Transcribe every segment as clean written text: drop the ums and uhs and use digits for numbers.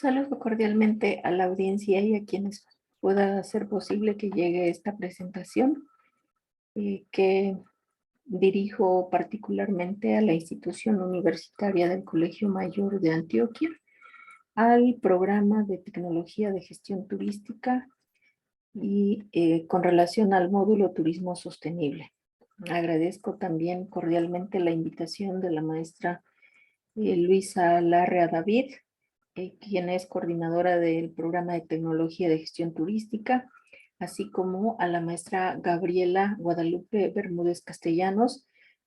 Saludo cordialmente a la audiencia y a quienes pueda hacer posible que llegue esta presentación que dirijo particularmente a la institución universitaria del Colegio Mayor de Antioquia, al programa de tecnología de gestión turística y con relación al módulo turismo sostenible. Agradezco también cordialmente la invitación de la maestra Luisa Larrea David, quien es coordinadora del programa de tecnología de gestión turística, así como a la maestra Gabriela Guadalupe Bermúdez Castellanos,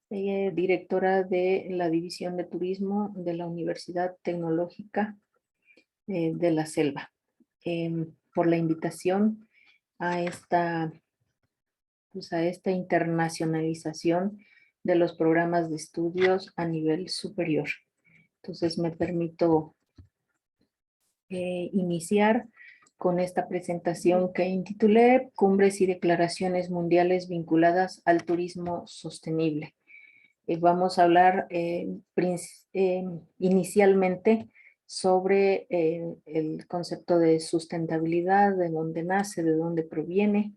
directora de la División de Turismo de la Universidad Tecnológica de la Selva, por la invitación a esta internacionalización de los programas de estudios a nivel superior. Entonces me permito iniciar con esta presentación que intitulé Cumbres y Declaraciones Mundiales vinculadas al turismo sostenible. Vamos a hablar inicialmente sobre el concepto de sustentabilidad, de dónde nace, de dónde proviene,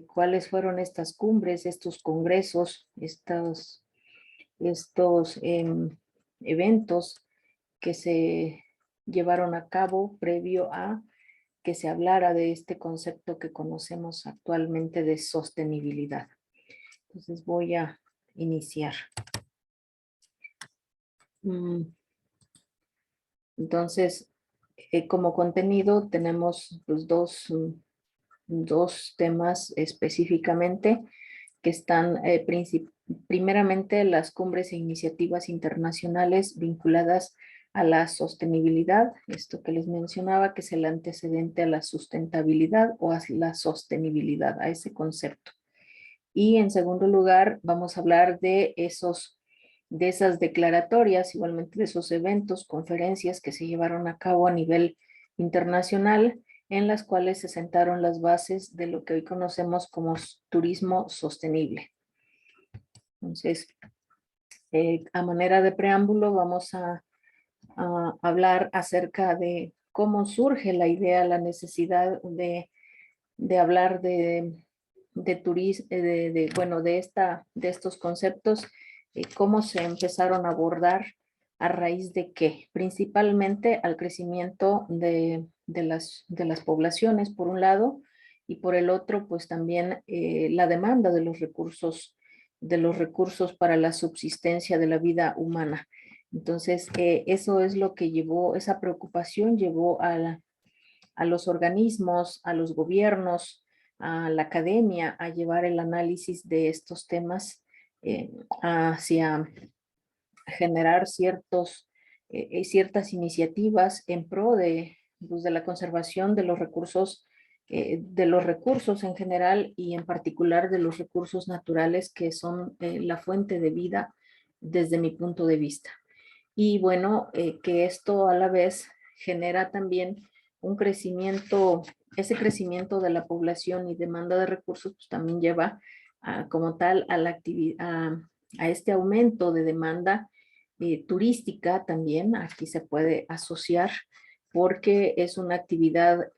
cuáles fueron estas cumbres, estos congresos, estos eventos que se llevaron a cabo previo a que se hablara de este concepto que conocemos actualmente de sostenibilidad. Entonces voy a iniciar. Entonces, como contenido tenemos pues, dos temas específicamente que están primeramente las cumbres e iniciativas internacionales vinculadas a la sostenibilidad, esto que les mencionaba, que es el antecedente a la sustentabilidad o a la sostenibilidad, a ese concepto. Y en segundo lugar, vamos a hablar de esas declaratorias, igualmente de esos eventos, conferencias que se llevaron a cabo a nivel internacional, en las cuales se sentaron las bases de lo que hoy conocemos como turismo sostenible. Entonces, a manera de preámbulo, vamos a hablar acerca de cómo surge la idea, la necesidad de hablar de turismo, de estos conceptos, cómo se empezaron a abordar, a raíz de qué, principalmente al crecimiento de las poblaciones, por un lado, y por el otro, pues también la demanda de los recursos para la subsistencia de la vida humana. Entonces, eso es lo que llevó, esa preocupación llevó a los organismos, a los gobiernos, a la academia, a llevar el análisis de estos temas hacia generar ciertas iniciativas en pro pues, de la conservación de los recursos en general y en particular de los recursos naturales que son la fuente de vida desde mi punto de vista. Y bueno, que esto a la vez genera también un crecimiento, ese crecimiento de la población y demanda de recursos, pues también lleva como tal a la actividad, a este aumento de demanda turística también, aquí se puede asociar porque es una actividad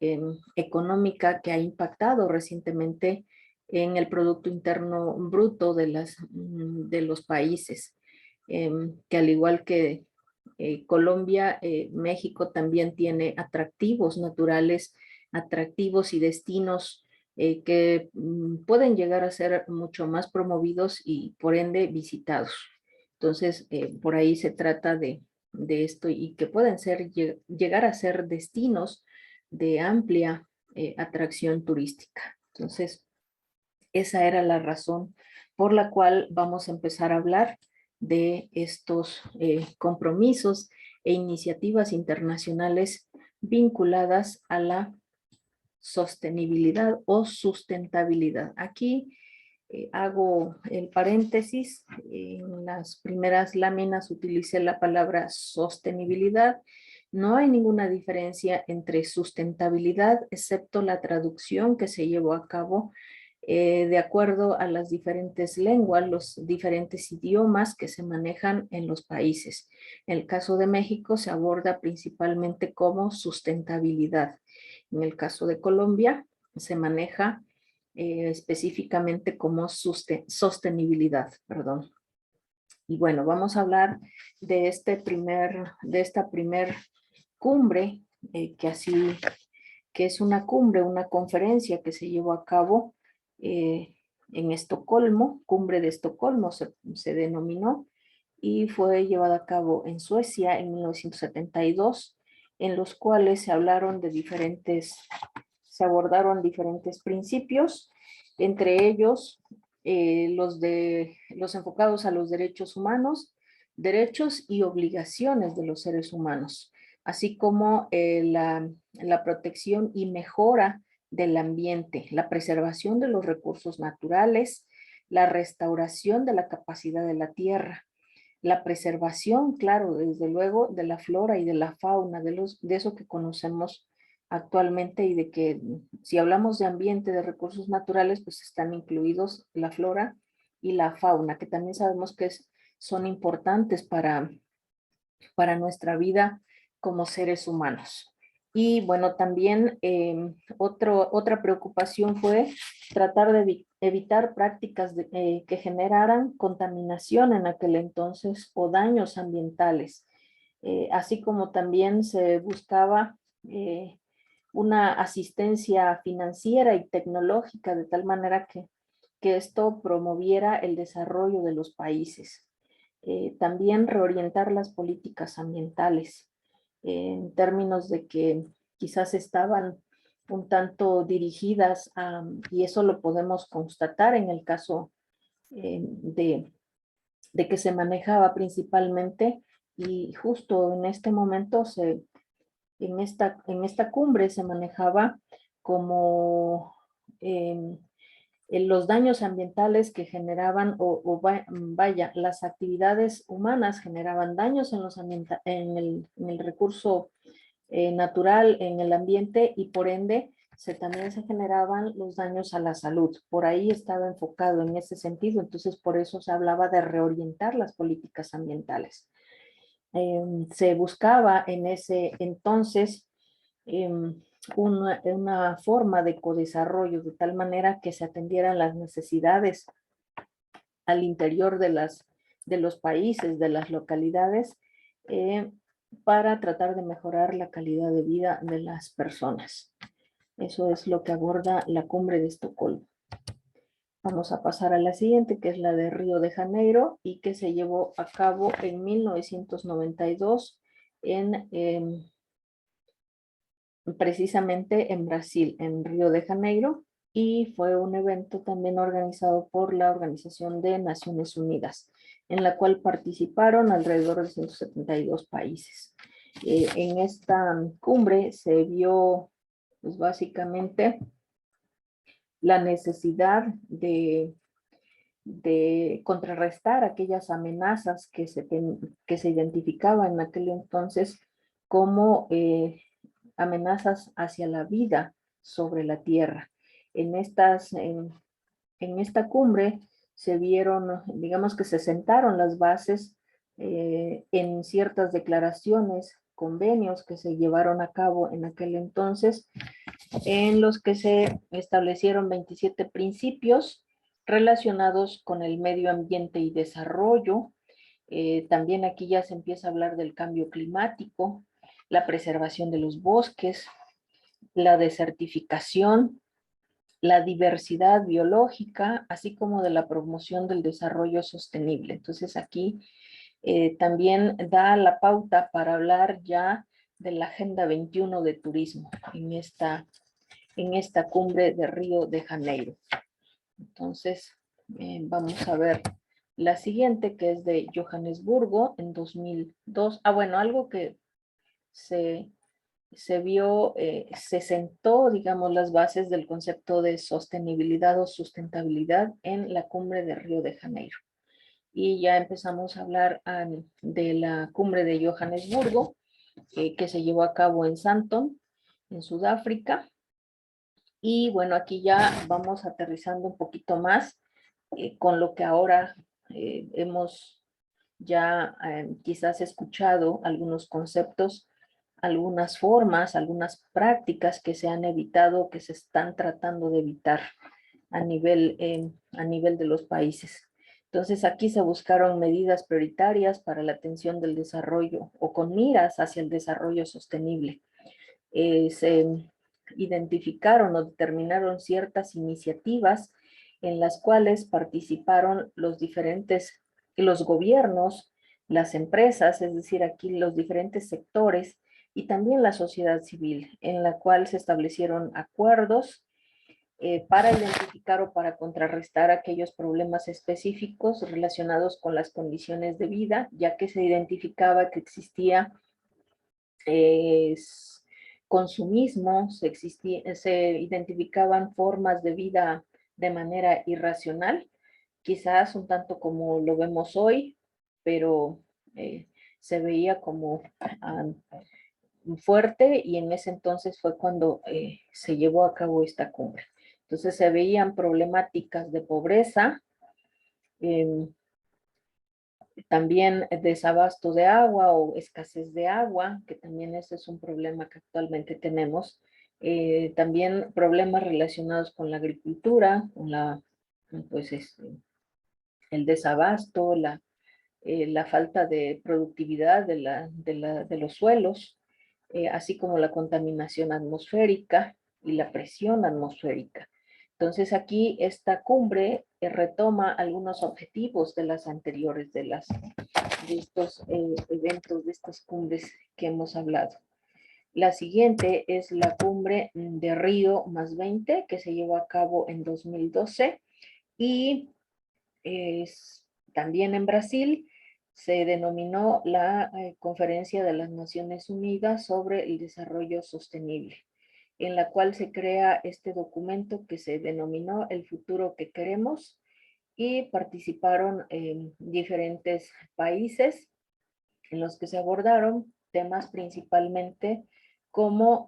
económica que ha impactado recientemente en el Producto Interno Bruto de los países, que al igual que Colombia, México también tiene atractivos naturales, atractivos y destinos que pueden llegar a ser mucho más promovidos y por ende visitados. Entonces, por ahí se trata de esto y que pueden llegar a ser destinos de amplia atracción turística. Entonces, esa era la razón por la cual vamos a empezar a hablar de estos compromisos e iniciativas internacionales vinculadas a la sostenibilidad o sustentabilidad. Aquí hago el paréntesis, en las primeras láminas utilicé la palabra sostenibilidad. No hay ninguna diferencia entre sustentabilidad, excepto la traducción que se llevó a cabo de acuerdo a las diferentes lenguas, los diferentes idiomas que se manejan en los países. En el caso de México se aborda principalmente como sustentabilidad. En el caso de Colombia se maneja específicamente como sostenibilidad, perdón. Y bueno, vamos a hablar de esta primer cumbre, que es una cumbre, una conferencia que se llevó a cabo en Estocolmo, Cumbre de Estocolmo se denominó, y fue llevada a cabo en Suecia en 1972, en los cuales se abordaron diferentes principios, entre ellos los enfocados a los derechos humanos, derechos y obligaciones de los seres humanos, así como la protección y mejora del ambiente, la preservación de los recursos naturales, la restauración de la capacidad de la tierra, la preservación, claro, desde luego, de la flora y de la fauna, de eso que conocemos actualmente, y de que si hablamos de ambiente, de recursos naturales, pues están incluidos la flora y la fauna, que también sabemos que son importantes para nuestra vida como seres humanos. Y bueno, también otra preocupación fue tratar de evitar prácticas que generaran contaminación en aquel entonces o daños ambientales, así como también se buscaba una asistencia financiera y tecnológica de tal manera que esto promoviera el desarrollo de los países. También reorientar las políticas ambientales en términos de que quizás estaban un tanto dirigidas y eso lo podemos constatar en el caso de que se manejaba principalmente, y justo en este momento en esta cumbre se manejaba como en los daños ambientales que generaban, vaya, las actividades humanas generaban daños en el recurso natural, en el ambiente, y por ende también se generaban los daños a la salud. Por ahí estaba enfocado en ese sentido, entonces por eso se hablaba de reorientar las políticas ambientales. Se buscaba en ese entonces una forma de codesarrollo de tal manera que se atendieran las necesidades al interior de los países, de las localidades, para tratar de mejorar la calidad de vida de las personas. Eso es lo que aborda la Cumbre de Estocolmo. Vamos a pasar a la siguiente, que es la de Río de Janeiro, y que se llevó a cabo en 1992 precisamente en Brasil, en Río de Janeiro, y fue un evento también organizado por la Organización de Naciones Unidas, en la cual participaron alrededor de 172 países. En esta cumbre se vio, pues básicamente, la necesidad de contrarrestar aquellas amenazas que se identificaban en aquel entonces como amenazas hacia la vida sobre la tierra. En esta cumbre se vieron, digamos que se sentaron las bases en ciertas declaraciones, convenios que se llevaron a cabo en aquel entonces, en los que se establecieron 27 principios relacionados con el medio ambiente y desarrollo. También aquí ya se empieza a hablar del cambio climático, la preservación de los bosques, la desertificación, la diversidad biológica, así como de la promoción del desarrollo sostenible. Entonces aquí también da la pauta para hablar ya de la Agenda 21 de turismo en esta cumbre de Río de Janeiro. Entonces, vamos a ver la siguiente, que es de Johannesburgo en 2002. Bueno, algo que se vio, se sentó, digamos, las bases del concepto de sostenibilidad o sustentabilidad en la cumbre de Río de Janeiro. Y ya empezamos a hablar de la cumbre de Johannesburgo, que se llevó a cabo en Sandton, en Sudáfrica, Y bueno, aquí ya vamos aterrizando un poquito más con lo que ahora hemos ya quizás escuchado algunos conceptos, algunas formas, algunas prácticas que se han evitado, que se están tratando de evitar a nivel de los países. Entonces aquí se buscaron medidas prioritarias para la atención del desarrollo o con miras hacia el desarrollo sostenible. Se identificaron o determinaron ciertas iniciativas en las cuales participaron los gobiernos, las empresas, es decir, aquí los diferentes sectores y también la sociedad civil, en la cual se establecieron acuerdos para identificar o para contrarrestar aquellos problemas específicos relacionados con las condiciones de vida, ya que se identificaba que existía eh, consumismo, se identificaban formas de vida de manera irracional, quizás un tanto como lo vemos hoy, pero se veía como fuerte y en ese entonces fue cuando se llevó a cabo esta cumbre. Entonces se veían problemáticas de pobreza, eh, también desabasto de agua o escasez de agua, que también ese es un problema que actualmente tenemos. También problemas relacionados con la agricultura, con pues, el desabasto, la falta de productividad de los suelos, así como la contaminación atmosférica y la presión atmosférica. Entonces aquí esta cumbre retoma algunos objetivos de las anteriores, de estos eventos, de estas cumbres que hemos hablado. La siguiente es la cumbre de Río más 20 que se llevó a cabo en 2012 y es también en Brasil. Se denominó la Conferencia de las Naciones Unidas sobre el Desarrollo Sostenible, en la cual se crea este documento que se denominó El futuro que queremos y participaron diferentes países en los que se abordaron temas principalmente como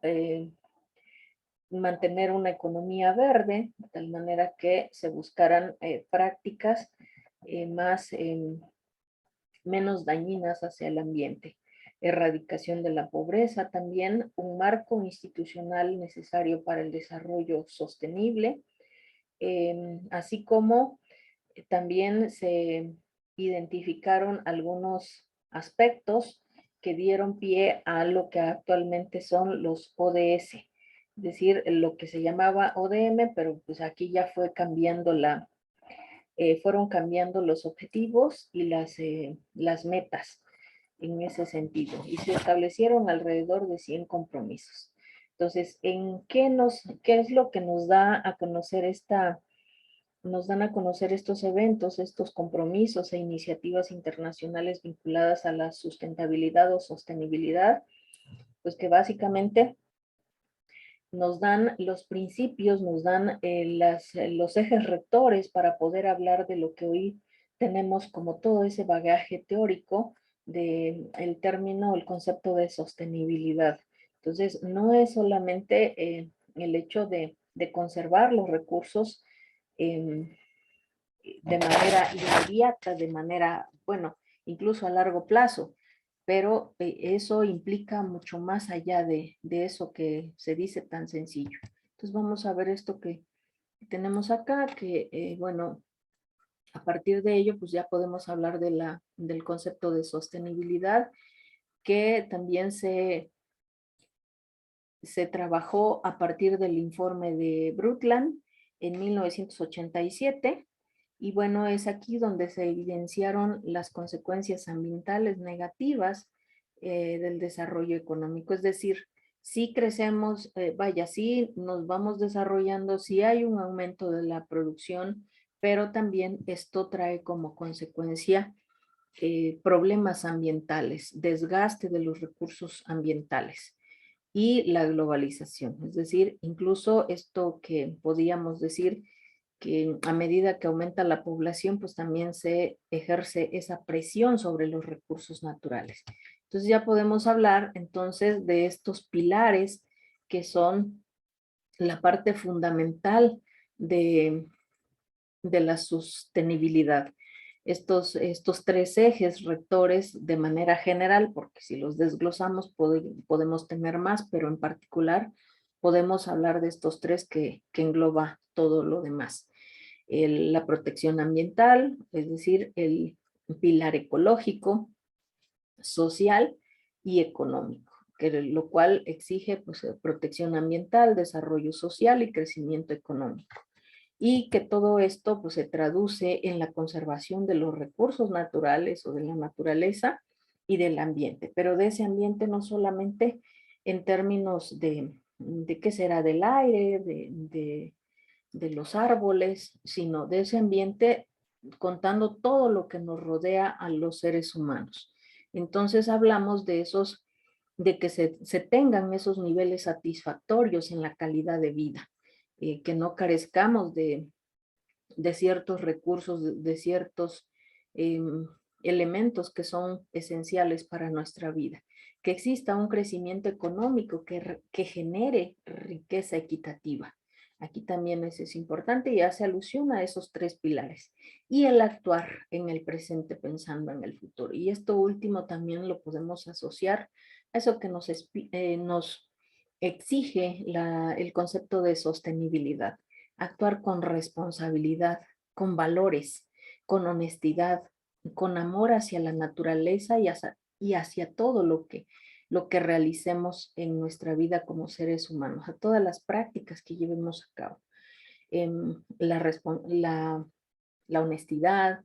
mantener una economía verde, de tal manera que se buscaran prácticas más menos dañinas hacia el ambiente. Erradicación de la pobreza también, un marco institucional necesario para el desarrollo sostenible, así como también se identificaron algunos aspectos que dieron pie a lo que actualmente son los ODS, es decir, lo que se llamaba ODM, pero pues aquí ya fue cambiando fueron cambiando los objetivos y las metas en ese sentido, y se establecieron alrededor de 100 compromisos. Entonces, ¿qué es lo que nos da a conocer nos dan a conocer estos eventos, estos compromisos e iniciativas internacionales vinculadas a la sustentabilidad o sostenibilidad? Pues que básicamente nos dan los principios, nos dan los ejes rectores para poder hablar de lo que hoy tenemos como todo ese bagaje teórico del término, el concepto de sostenibilidad. Entonces, no es solamente el hecho de conservar los recursos eh, de manera inmediata, de manera, bueno, incluso a largo plazo, pero eso implica mucho más allá de eso que se dice tan sencillo. Entonces vamos a ver esto que tenemos acá, que bueno, a partir de ello, pues ya podemos hablar del concepto de sostenibilidad, que también se trabajó a partir del informe de Brundtland en 1987. Y bueno, es aquí donde se evidenciaron las consecuencias ambientales negativas del desarrollo económico. Es decir, si crecemos, vaya, sí nos vamos desarrollando, sí hay un aumento de la producción, pero también esto trae como consecuencia problemas ambientales, desgaste de los recursos ambientales y la globalización. Es decir, incluso esto que podíamos decir que a medida que aumenta la población, pues también se ejerce esa presión sobre los recursos naturales. Entonces ya podemos hablar entonces de estos pilares que son la parte fundamental de, de la sostenibilidad. Estos tres ejes rectores de manera general, porque si los desglosamos podemos tener más, pero en particular podemos hablar de estos tres que engloba todo lo demás. La protección ambiental, es decir, el pilar ecológico, social y económico, lo cual exige pues, protección ambiental, desarrollo social y crecimiento económico. Y que todo esto pues, se traduce en la conservación de los recursos naturales o de la naturaleza y del ambiente, pero de ese ambiente no solamente en términos de qué será del aire, de los árboles, sino de ese ambiente contando todo lo que nos rodea a los seres humanos. Entonces hablamos de de que se tengan esos niveles satisfactorios en la calidad de vida, que no carezcamos de ciertos recursos, de ciertos eh, elementos que son esenciales para nuestra vida, que exista un crecimiento económico que genere riqueza equitativa. Aquí también eso es importante y hace alusión a esos tres pilares. Y el actuar en el presente pensando en el futuro. Y esto último también lo podemos asociar a eso que nos exige el concepto de sostenibilidad. Actuar con responsabilidad, con valores, con honestidad, con amor hacia la naturaleza y hacia todo lo que realicemos en nuestra vida como seres humanos, a todas las prácticas que llevemos a cabo. La honestidad,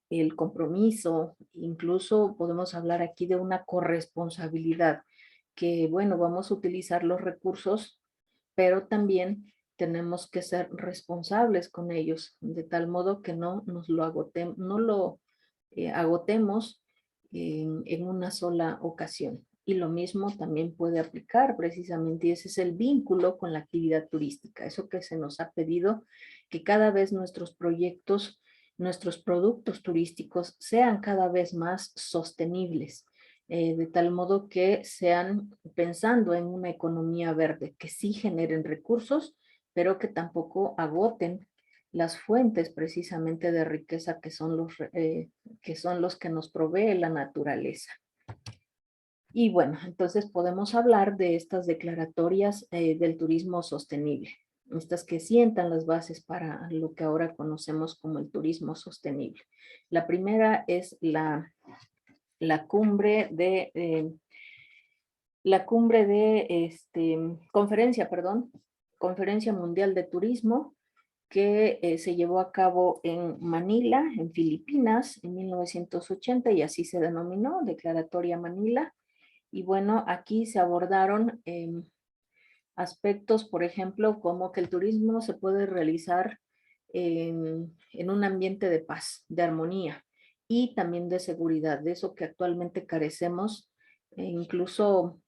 el compromiso, incluso podemos hablar aquí de una corresponsabilidad, que bueno, vamos a utilizar los recursos, pero también tenemos que ser responsables con ellos, de tal modo que no nos lo agotemos, no lo agotemos en una sola ocasión. Y lo mismo también puede aplicar precisamente, y ese es el vínculo con la actividad turística, eso que se nos ha pedido, que cada vez nuestros proyectos, nuestros productos turísticos sean cada vez más sostenibles, de tal modo que sean pensando en una economía verde, que sí generen recursos, pero que tampoco agoten las fuentes precisamente de riqueza que son los que nos provee la naturaleza. Y bueno, entonces podemos hablar de estas declaratorias del turismo sostenible, estas que sientan las bases para lo que ahora conocemos como el turismo sostenible. La primera es la cumbre Conferencia Mundial de Turismo, que se llevó a cabo en Manila, en Filipinas, en 1980, y así se denominó, Declaratoria Manila. Y bueno, aquí se abordaron aspectos, por ejemplo, como que el turismo se puede realizar en un ambiente de paz, de armonía y también de seguridad, de eso que actualmente carecemos. Incluso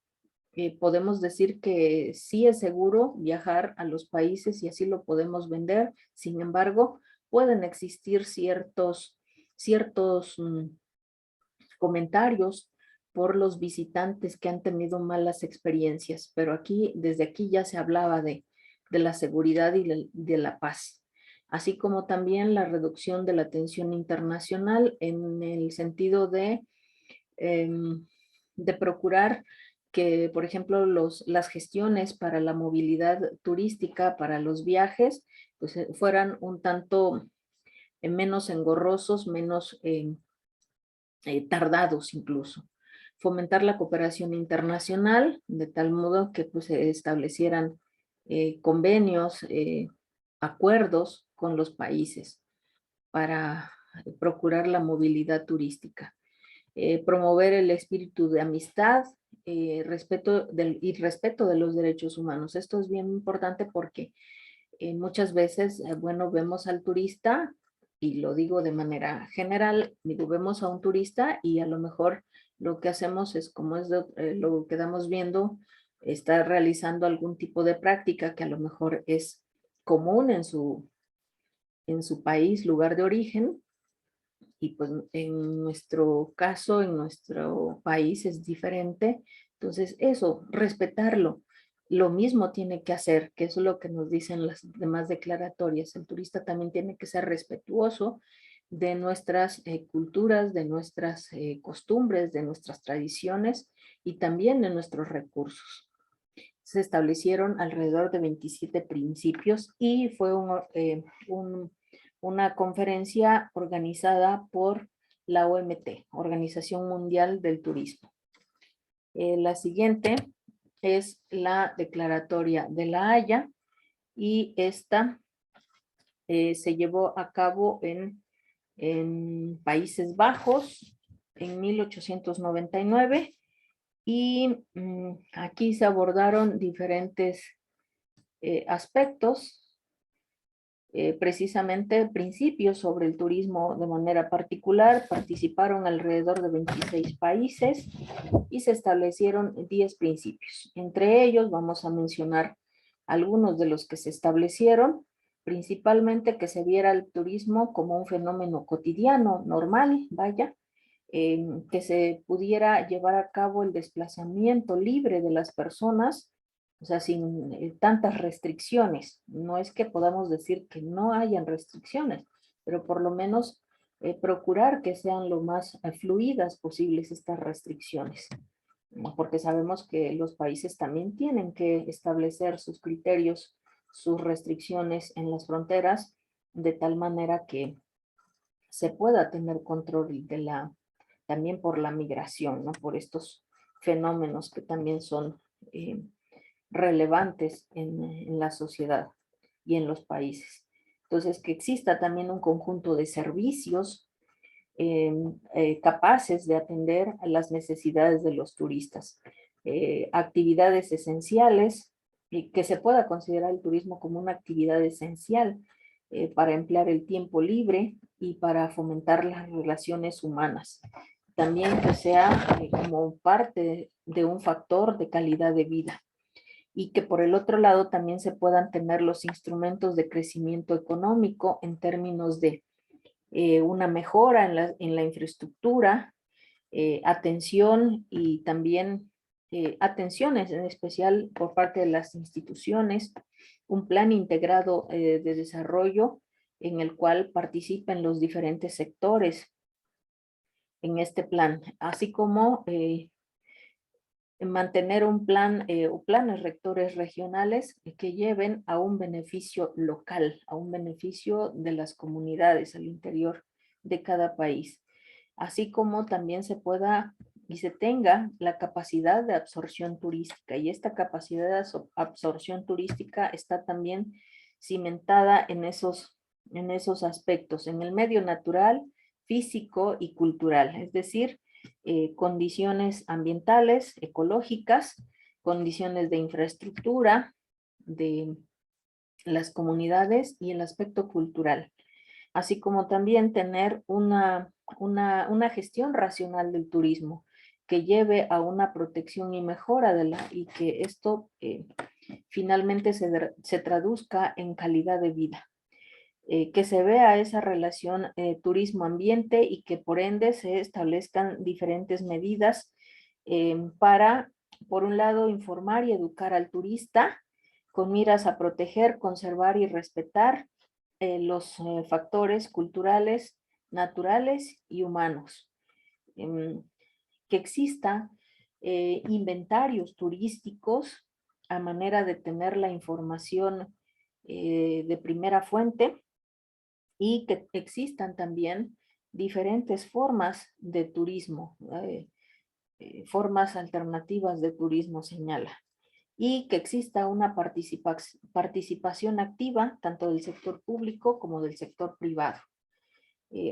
podemos decir que sí es seguro viajar a los países y así lo podemos vender. Sin embargo, pueden existir ciertos comentarios por los visitantes que han tenido malas experiencias, pero desde aquí ya se hablaba de la seguridad y de la paz, así como también la reducción de la tensión internacional en el sentido de procurar que, por ejemplo, las gestiones para la movilidad turística, para los viajes, pues fueran un tanto menos engorrosos, menos tardados incluso. Fomentar la cooperación internacional, de tal modo que pues, se establecieran convenios, acuerdos con los países para procurar la movilidad turística. Promover el espíritu de amistad y respeto de los derechos humanos. Esto es bien importante porque muchas veces, bueno, vemos al turista, y lo digo de manera general, digo, vemos a un turista y a lo mejor lo que hacemos es, como lo quedamos viendo, está realizando algún tipo de práctica que a lo mejor es común en su país, lugar de origen, y pues en nuestro caso, en nuestro país es diferente. Entonces, eso, respetarlo. lo mismo tiene que hacer, que eso es lo que nos dicen las demás declaratorias. El turista también tiene que ser respetuoso de nuestras culturas, de nuestras costumbres, de nuestras tradiciones y también de nuestros recursos. Se establecieron alrededor de 27 principios y fue una conferencia organizada por la OMT, Organización Mundial del Turismo. La siguiente es la declaratoria de La Haya y esta se llevó a cabo en Países Bajos en 1899 y aquí se abordaron diferentes aspectos, precisamente principios sobre el turismo de manera particular. Participaron alrededor de 26 países y se establecieron 10 principios. Entre ellos vamos a mencionar algunos de los que se establecieron, principalmente que se viera el turismo como un fenómeno cotidiano, normal, vaya, que se pudiera llevar a cabo el desplazamiento libre de las personas, o sea, sin tantas restricciones. No es que podamos decir que no hayan restricciones, pero por lo menos procurar que sean lo más fluidas posibles estas restricciones, ¿no? Porque sabemos que los países también tienen que establecer sus criterios, sus restricciones en las fronteras, de tal manera que se pueda tener control de también por la migración, ¿no? Por estos fenómenos que también son relevantes en la sociedad y en los países. Entonces, que exista también un conjunto de servicios capaces de atender a las necesidades de los turistas. Actividades esenciales, y que se pueda considerar el turismo como una actividad esencial para emplear el tiempo libre y para fomentar las relaciones humanas. También que sea como parte de un factor de calidad de vida y que por el otro lado también se puedan tener los instrumentos de crecimiento económico en términos de una mejora en la infraestructura, atención y también atenciones en especial por parte de las instituciones, un plan integrado de desarrollo en el cual participen los diferentes sectores en este plan, así como mantener un plan o planes rectores regionales que lleven a un beneficio local, a un beneficio de las comunidades al interior de cada país, así como también se pueda y se tenga la capacidad de absorción turística. Y esta capacidad de absorción turística está también cimentada en esos aspectos, en el medio natural, físico y cultural, es decir, condiciones ambientales, ecológicas, condiciones de infraestructura de las comunidades y el aspecto cultural, así como también tener una gestión racional del turismo que lleve a una protección y mejora y que esto finalmente se traduzca en calidad de vida. Que se vea esa relación turismo-ambiente y que por ende se establezcan diferentes medidas para, por un lado, informar y educar al turista con miras a proteger, conservar y respetar los factores culturales, naturales y humanos. Que exista inventarios turísticos a manera de tener la información de primera fuente y que existan también diferentes formas de turismo, formas alternativas de turismo, señala, y que exista una participación activa tanto del sector público como del sector privado.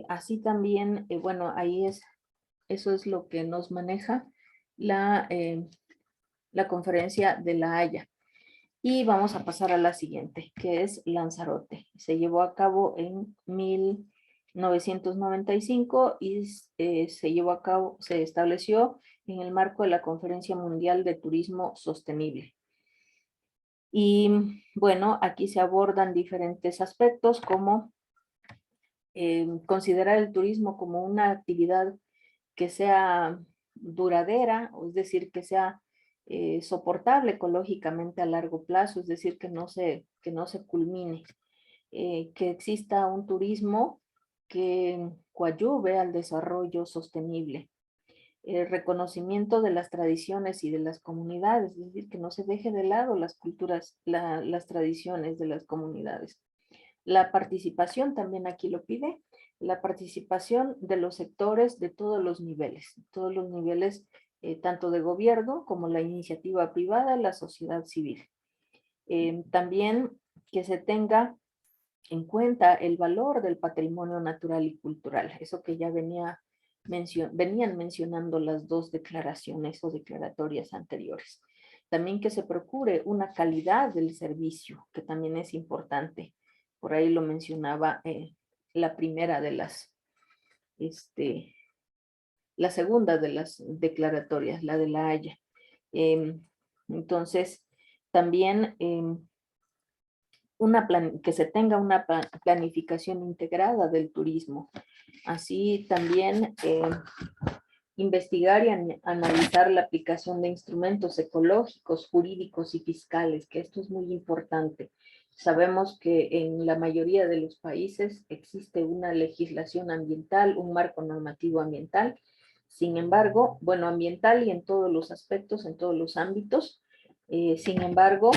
Así también, bueno, eso es lo que nos maneja la conferencia de La Haya. Y vamos a pasar a la siguiente, que es Lanzarote. Se llevó a cabo en 1995 y se estableció en el marco de la Conferencia Mundial de Turismo Sostenible. Y bueno, aquí se abordan diferentes aspectos como considerar el turismo como una actividad que sea duradera, es decir, que sea soportable ecológicamente a largo plazo, es decir, que no se culmine, que exista un turismo que coadyuve al desarrollo sostenible, el reconocimiento de las tradiciones y de las comunidades, es decir, que no se deje de lado las culturas, las tradiciones de las comunidades. La participación también aquí lo pide, la participación de los sectores de todos los niveles, tanto de gobierno como la iniciativa privada, la sociedad civil. También que se tenga en cuenta el valor del patrimonio natural y cultural, eso que ya venían mencionando las dos declaraciones o declaratorias anteriores. También que se procure una calidad del servicio, que también es importante. Por ahí lo mencionaba la primera de la segunda de las declaratorias, la de La Haya. Entonces, también que se tenga una planificación integrada del turismo. Así también investigar y analizar la aplicación de instrumentos ecológicos, jurídicos y fiscales, que esto es muy importante. Sabemos que en la mayoría de los países existe una legislación ambiental, un marco normativo ambiental. Sin embargo, bueno, ambiental y en todos los aspectos, en todos los ámbitos. Sin embargo,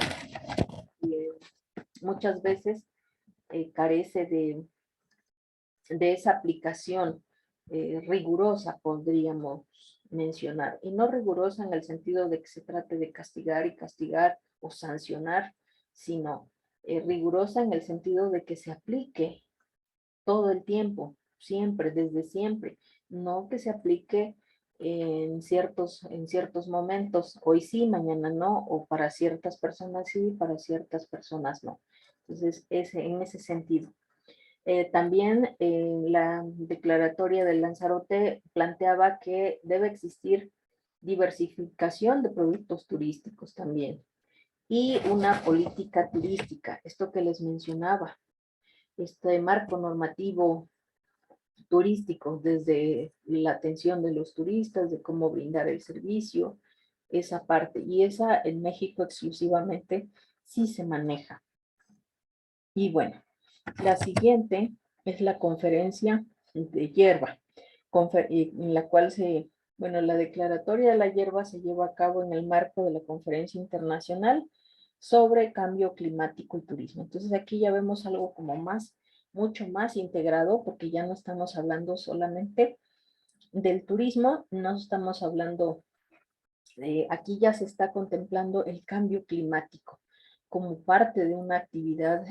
muchas veces carece de esa aplicación rigurosa, podríamos mencionar, y no rigurosa en el sentido de que se trate de castigar y castigar o sancionar, sino rigurosa en el sentido de que se aplique todo el tiempo, siempre, desde siempre, no que se aplique en ciertos momentos, hoy sí, mañana no, o para ciertas personas sí, para ciertas personas no. Entonces, en ese sentido. También la declaratoria de Lanzarote planteaba que debe existir diversificación de productos turísticos también y una política turística, esto que les mencionaba, este marco normativo turístico desde la atención de los turistas, de cómo brindar el servicio, esa parte, y esa en México exclusivamente sí se maneja. Y bueno, la siguiente es la conferencia de hierba, en la cual bueno, la declaratoria de la hierba se lleva a cabo en el marco de la Conferencia Internacional sobre Cambio Climático y Turismo. Entonces aquí ya vemos algo como mucho más integrado, porque ya no estamos hablando solamente del turismo, no estamos hablando, aquí ya se está contemplando el cambio climático como parte de una actividad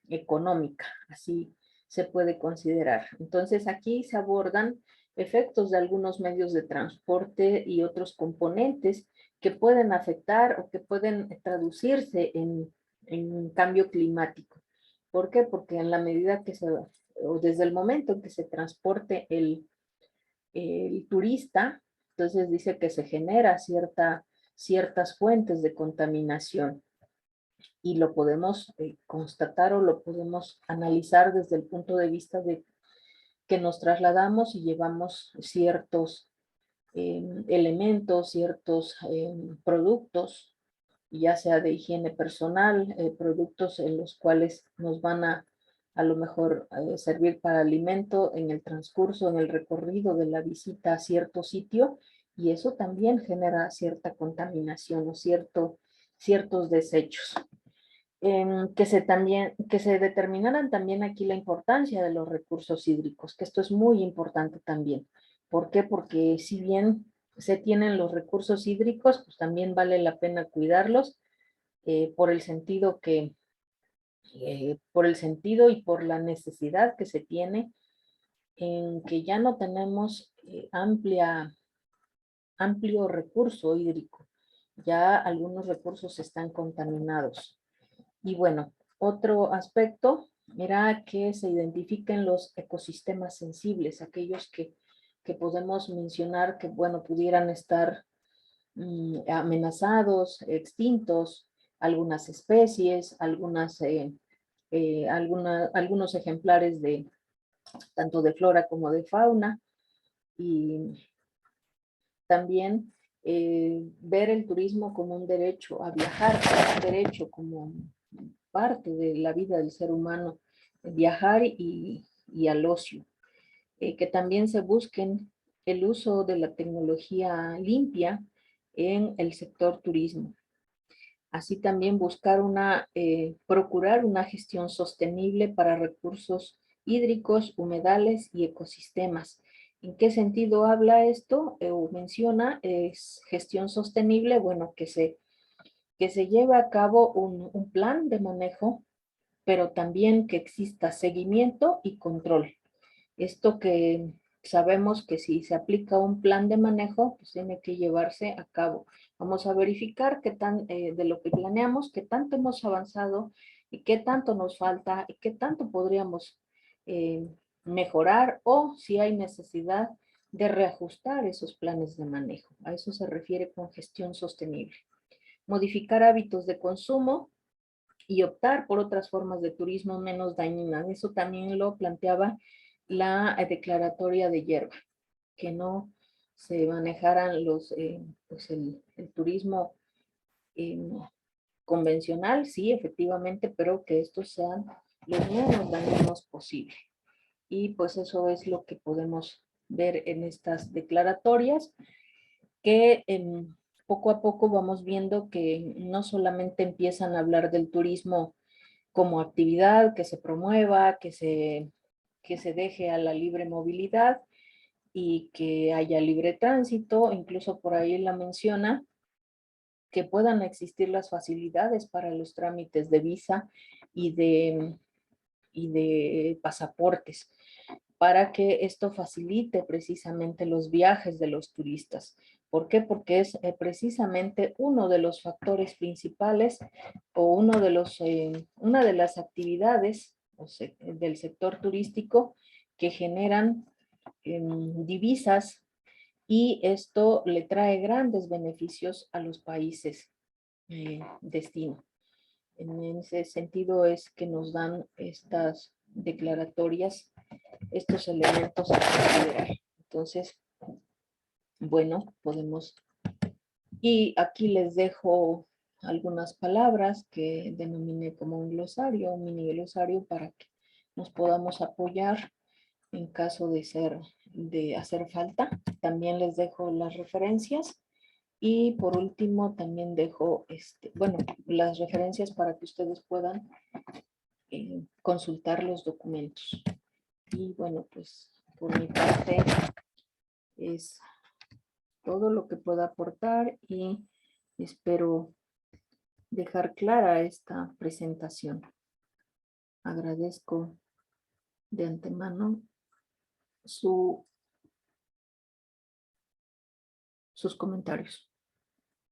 económica, así se puede considerar. Entonces aquí se abordan efectos de algunos medios de transporte y otros componentes que pueden afectar o que pueden traducirse en cambio climático. ¿Por qué? Porque en la medida que o desde el momento en que se transporte el turista, entonces dice que se genera ciertas fuentes de contaminación y lo podemos constatar o lo podemos analizar desde el punto de vista de que nos trasladamos y llevamos ciertos elementos, ciertos productos, ya sea de higiene personal, productos en los cuales nos van a lo mejor servir para alimento en el transcurso, en el recorrido de la visita a cierto sitio, y eso también genera cierta contaminación o ciertos desechos. Que se determinaran también aquí la importancia de los recursos hídricos, que esto es muy importante también. ¿Por qué? Porque si bien se tienen los recursos hídricos, pues también vale la pena cuidarlos por el sentido por el sentido y por la necesidad que se tiene en que ya no tenemos amplio recurso hídrico. Ya algunos recursos están contaminados. Y bueno, otro aspecto era que se identifiquen los ecosistemas sensibles, aquellos que podemos mencionar que, bueno, pudieran estar amenazados, extintos, algunas especies, algunos ejemplares tanto de flora como de fauna, y también ver el turismo como un derecho a viajar, un derecho como parte de la vida del ser humano, viajar y al ocio. Que también se busquen el uso de la tecnología limpia en el sector turismo. Así también procurar una gestión sostenible para recursos hídricos, humedales y ecosistemas. ¿En qué sentido habla esto o menciona? Es gestión sostenible, bueno, que se lleve a cabo un plan de manejo, pero también que exista seguimiento y control. Esto que sabemos que si se aplica un plan de manejo, pues tiene que llevarse a cabo. Vamos a verificar de lo que planeamos, qué tanto hemos avanzado y qué tanto nos falta y qué tanto podríamos eh, mejorar o si hay necesidad de reajustar esos planes de manejo. A eso se refiere con gestión sostenible. Modificar hábitos de consumo y optar por otras formas de turismo menos dañinas. Eso también lo planteaba la declaratoria de hierba, que no se manejaran pues el turismo eh, convencional, sí, efectivamente, pero que estos sean los menos dañinos posible. Y pues eso es lo que podemos ver en estas declaratorias, que poco a poco vamos viendo que no solamente empiezan a hablar del turismo como actividad que se promueva, que se deje a la libre movilidad y que haya libre tránsito, incluso por ahí la menciona, que puedan existir las facilidades para los trámites de visa y de pasaportes, para que esto facilite precisamente los viajes de los turistas. ¿Por qué? Porque es precisamente uno de los factores principales o una de las actividades del sector turístico que generan divisas y esto le trae grandes beneficios a los países destino. En ese sentido es que nos dan estas declaratorias, estos elementos a considerar. Entonces, bueno, podemos. Y aquí les dejo algunas palabras que denominé como un glosario, un mini glosario para que nos podamos apoyar en caso de hacer falta. También les dejo las referencias. Y por último, también dejo, bueno, las referencias para que ustedes puedan consultar los documentos. Y bueno, pues por mi parte es todo lo que pueda aportar y espero dejar clara esta presentación. Agradezco de antemano sus comentarios.